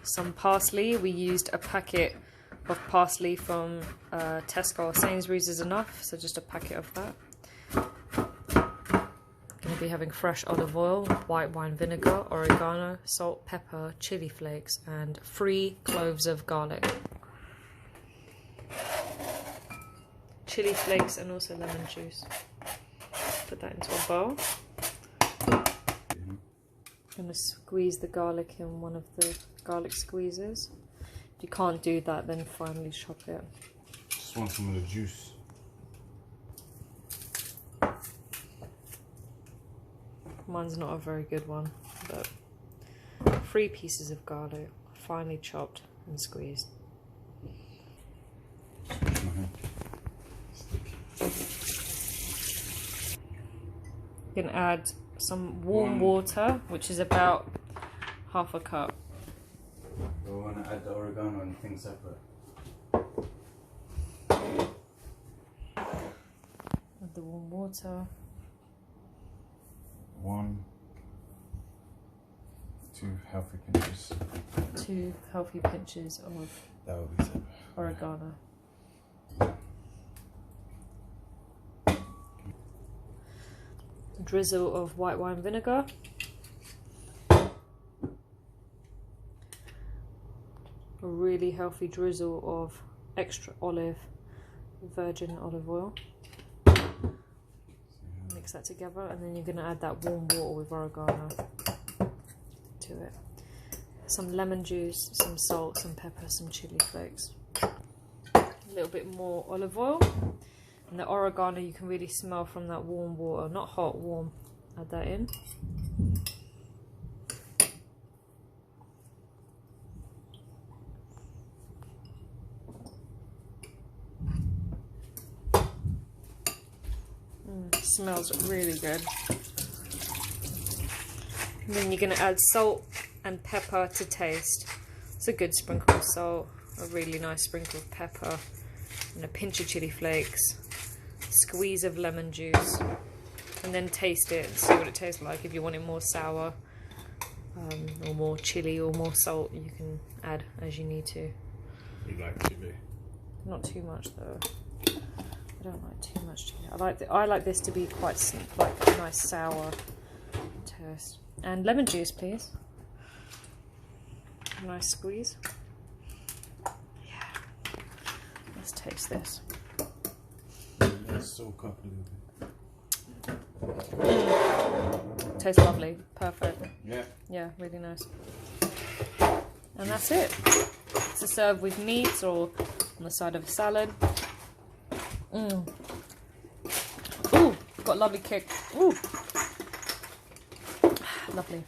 some parsley. We used a packet of parsley from Tesco or Sainsbury's is enough, so just a packet of that. Going to be having fresh olive oil, white wine vinegar, oregano, salt, pepper, chili flakes, and 3 cloves of garlic. Chili flakes and also lemon juice. Put that into a bowl. I'm going to squeeze the garlic in one of the garlic squeezers. If you can't do that, then finely chop it. Just want some of the juice. Mine's not a very good one, but 3 pieces of garlic, finely chopped and squeezed. You can add some warm water, which is about half a cup. We want to add the oregano and things separate. Add the warm water. 1, 2 healthy pinches. 2 healthy pinches of That would be separate. oregano. A drizzle of white wine vinegar. A really healthy drizzle of extra virgin olive oil. Mix that together, and then you're going to add that warm water with oregano to it. Some lemon juice, some salt, some pepper, some chili flakes. A little bit more olive oil. And the oregano you can really smell from that warm water, not hot, warm. Add that in. Smells really good. And then you're going to add salt and pepper to taste. It's a good sprinkle of salt, a really nice sprinkle of pepper, and a pinch of chili flakes, squeeze of lemon juice, and then taste it and see what it tastes like. If you want it more sour or more chili or more salt, you can add as you need to. You like chili? Not too much though. I don't like too much chili. I like this to be quite like a nice sour taste. And lemon juice, please. A nice squeeze. Yeah. Let's taste this. Let's soak up a little bit. Tastes lovely. Perfect. Yeah. Yeah, really nice. And that's it. To serve with meat or on the side of a salad. Ooh, got a lovely kick. Ooh, lovely.